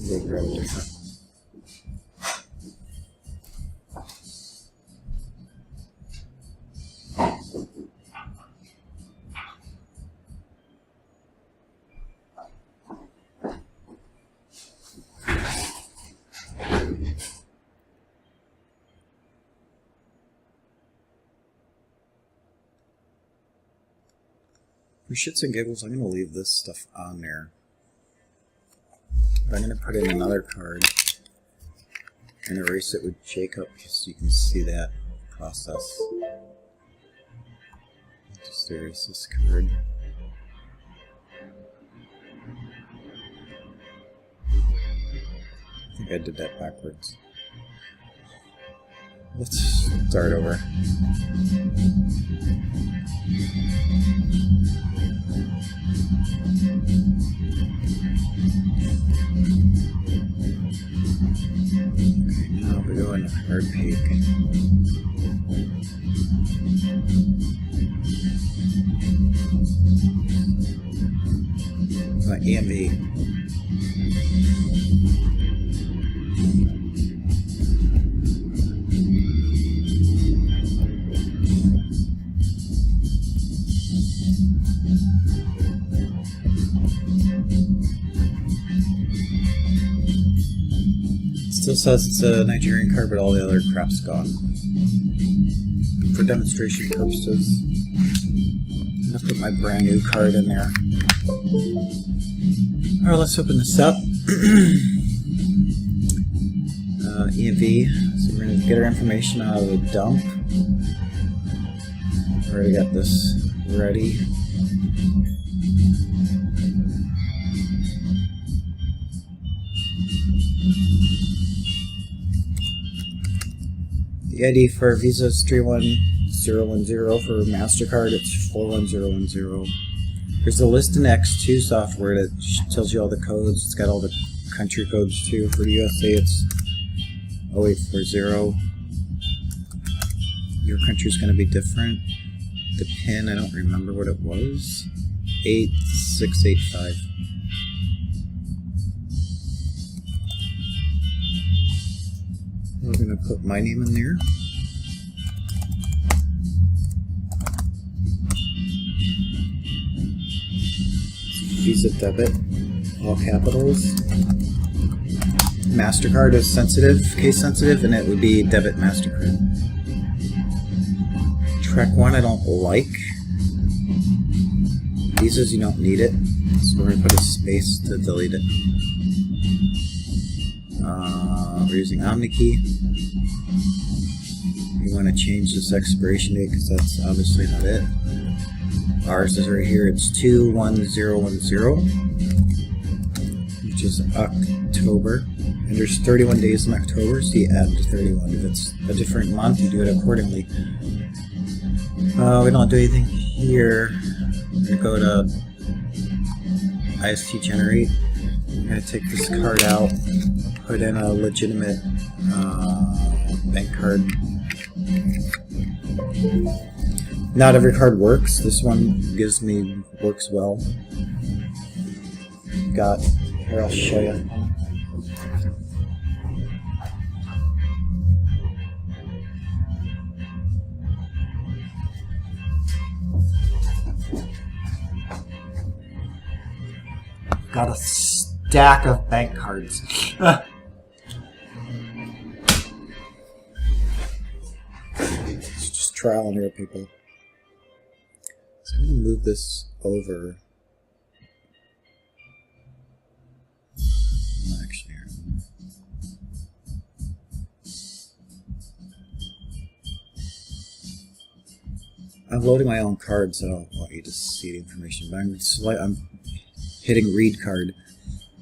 We'll grab a different. For shits and giggles, I'm going to leave this stuff on there. But I'm going to put in another card and erase it with Jacob so you can see that process. Just erase this card. I think I did that backwards. Let's start over. Okay, now we're going to hard peak. EMV. Still says it's a Nigerian card, but all the other crap's gone. For demonstration purposes, I'm going to put my brand new card in there. Alright, let's open this up. EMV, so we're going to get our information out of the dump. Already got this ready. The ID for Visa is 31010. For MasterCard, it's 41010. There's a list in X2 software that tells you all the codes. It's got all the country codes too. For USA, it's 0840. Your country's going to be different. The PIN, I don't remember what it was. 8685. We're going to put my name in there. Visa debit, all capitals. MasterCard is sensitive, case sensitive, and it would be debit MasterCard. Track 1 I don't like. Visas you don't need it, so we're going to put a space to delete it. We're using OmniKey. You want to change this expiration date because that's obviously not it. Ours is right here, it's 21010, which is October. And there's 31 days in October, so you add 31. If it's a different month, you do it accordingly. We don't do anything here. We're going to go to IST generate. I'm going to take this card out, put in a legitimate bank card. Not every card works. This one works well. Here I'll show you. Got a stack of bank cards. It's just trial and error, people. So I'm going to move this over. Actually, I'm loading my own cards, so I don't want you to see the information. But I'm hitting read card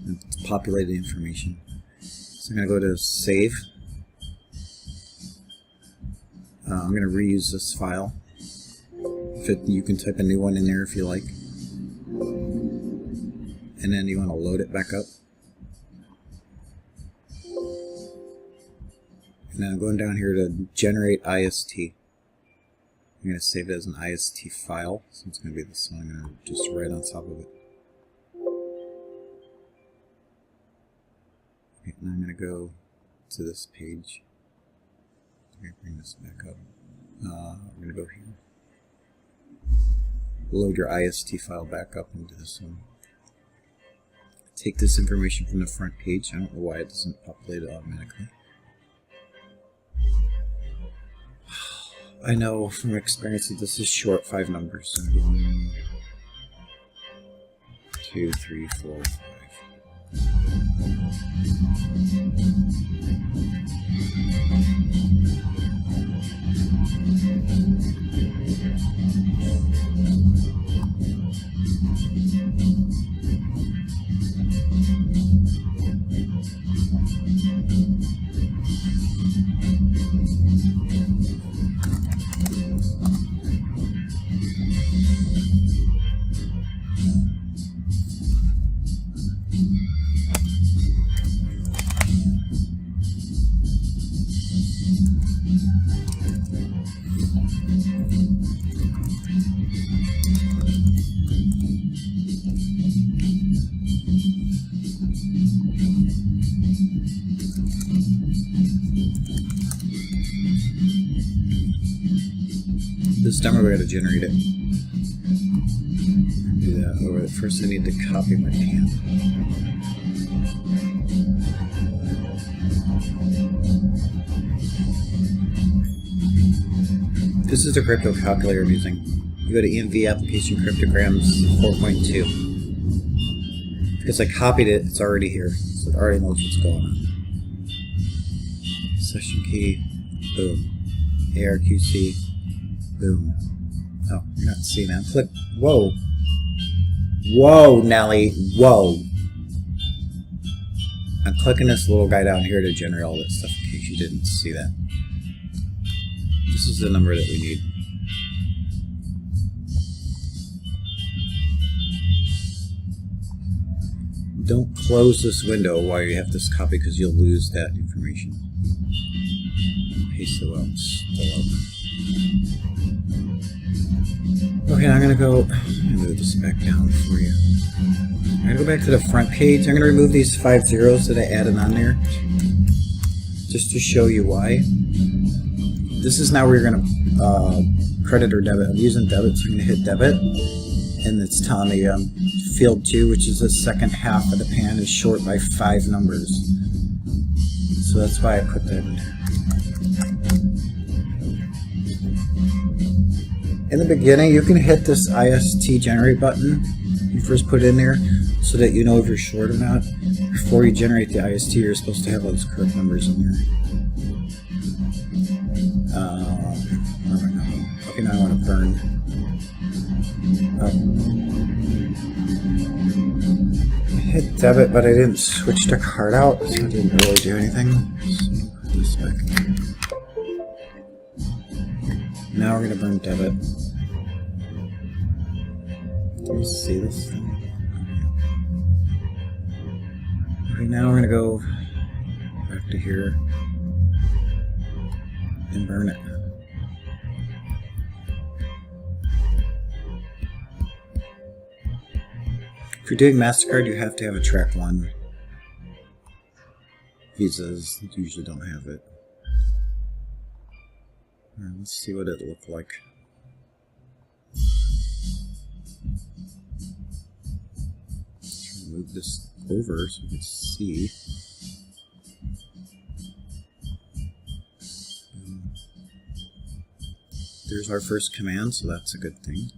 and it's populated the information. So I'm going to go to save. I'm going to reuse this file. You can type a new one in there if you like. And then you want to load it back up. And then I'm going down here to generate IST. I'm going to save it as an IST file. So it's going to be this one. I'm going to just write on top of it. Okay, and I'm going to go to this page. I'm going to bring this back up. I'm going to go here. Load your IST file back up into this one. Take this information from the front page. I don't know why it doesn't populate it automatically. I know from experience that this is short 5 numbers. So 1, 2, 3, 4, 5. This time we're going to generate it. Do that over. First I need to copy my pan. This is the crypto calculator I'm using. You go to EMV application cryptograms 4.2. Because I copied it, it's already here. So it already knows what's going on. Session key, boom. ARQC, boom. Oh, you're not seeing that. Click. Whoa. Whoa, Nelly. Whoa. I'm clicking this little guy down here to generate all that stuff in case you didn't see that. This is the number that we need. Don't close this window while you have this copy because you'll lose that information. Paste it well. Still open. Okay, I'm gonna go move this back down for you. I'm gonna go back to the front page. I'm gonna remove these 5 zeros that I added on there, just to show you why. This is now where you're gonna credit or debit. I'm using debit, so I'm gonna hit debit, and it's telling me field 2, which is the second half of the pan, is short by 5 numbers. So that's why I put that in there. In the beginning, you can hit this IST generate button. You first put it in there so that you know if you're short or not. Before you generate the IST, you're supposed to have all those correct numbers in there. Okay, now I want to burn. I hit debit, but I didn't switch the card out, so it didn't really do anything. So put this back in. Now we're going to burn debit. Can you see this thing? Okay, now we're going to go back to here and burn it. If you're doing MasterCard, you have to have a track 1. Visas usually don't have it. All right, let's see what it looked like. Move this over so we can see. There's our first command, so that's a good thing.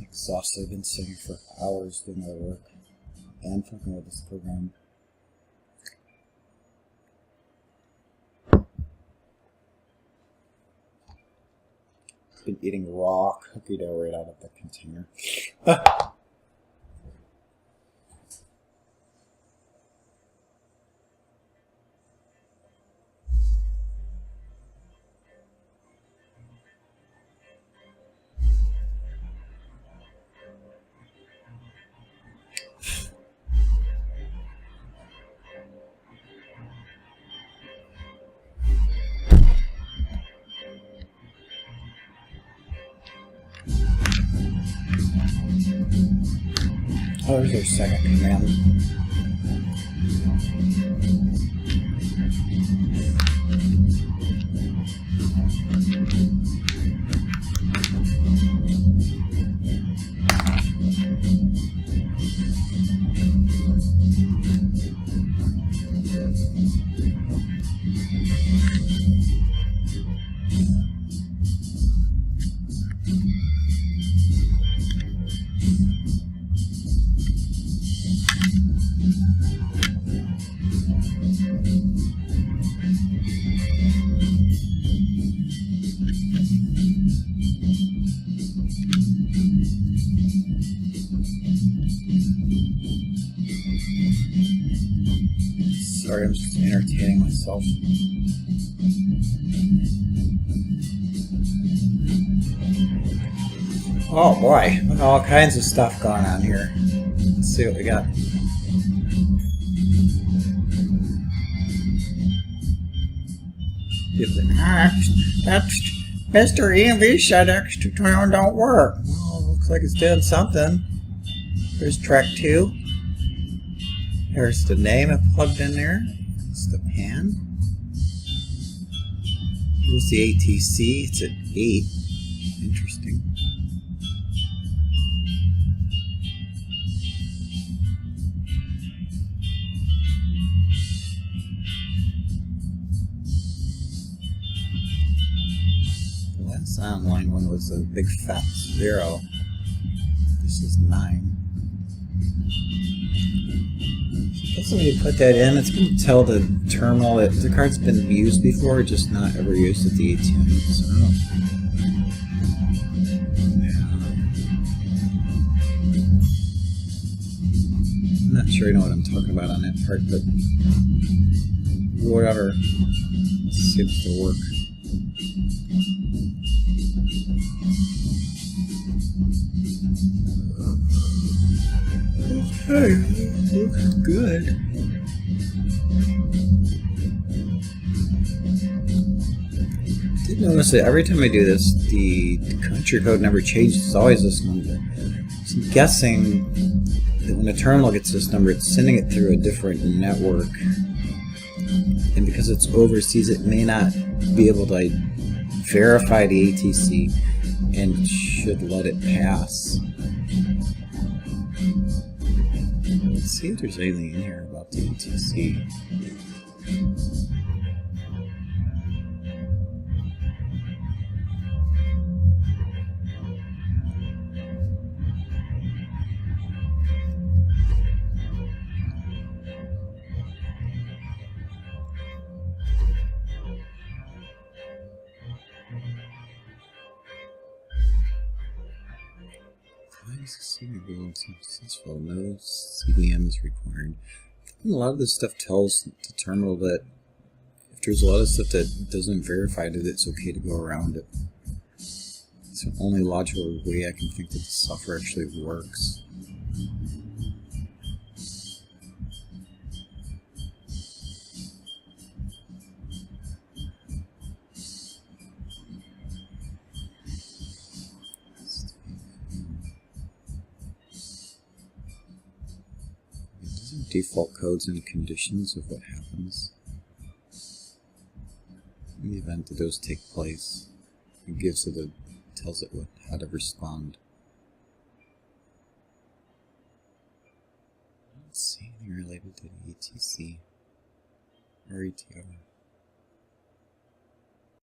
Exhausted. I've been sitting for hours doing other work and fucking with this program. Been eating raw cookie dough right out of the container. Oh, there's our second command. Sorry, I'm just entertaining myself. Oh boy, look at all kinds of stuff going on here. Let's see what we got. That's Mr. EMV said extra tone don't work. Well, looks like it's doing something. There's track 2. There's the name I plugged in there. It's the pan. Here's the ATC. It's at 8. Interesting. The last online one was a big fat 0. This is 9. So when you put that in, it's going to tell the terminal that the card's been used before, just not ever used at the ATM. So, yeah. I'm not sure I know what I'm talking about on that part, but whatever. It seems to work. Okay, looks good. I did notice that every time I do this, the country code never changes. It's always this number. So I'm guessing that when the terminal gets this number, it's sending it through a different network. And because it's overseas, it may not be able to verify the ATC and should let it pass. Let's see if there's anything in here about the ATC. Successful. No CDM is required. A lot of this stuff tells the terminal that if there's a lot of stuff that doesn't verify that it's okay to go around it. It's the only logical way I can think that the software actually works. Default codes and conditions of what happens in the event that those take place. It gives it tells it how to respond. Let's see anything related to the ATC or ETR.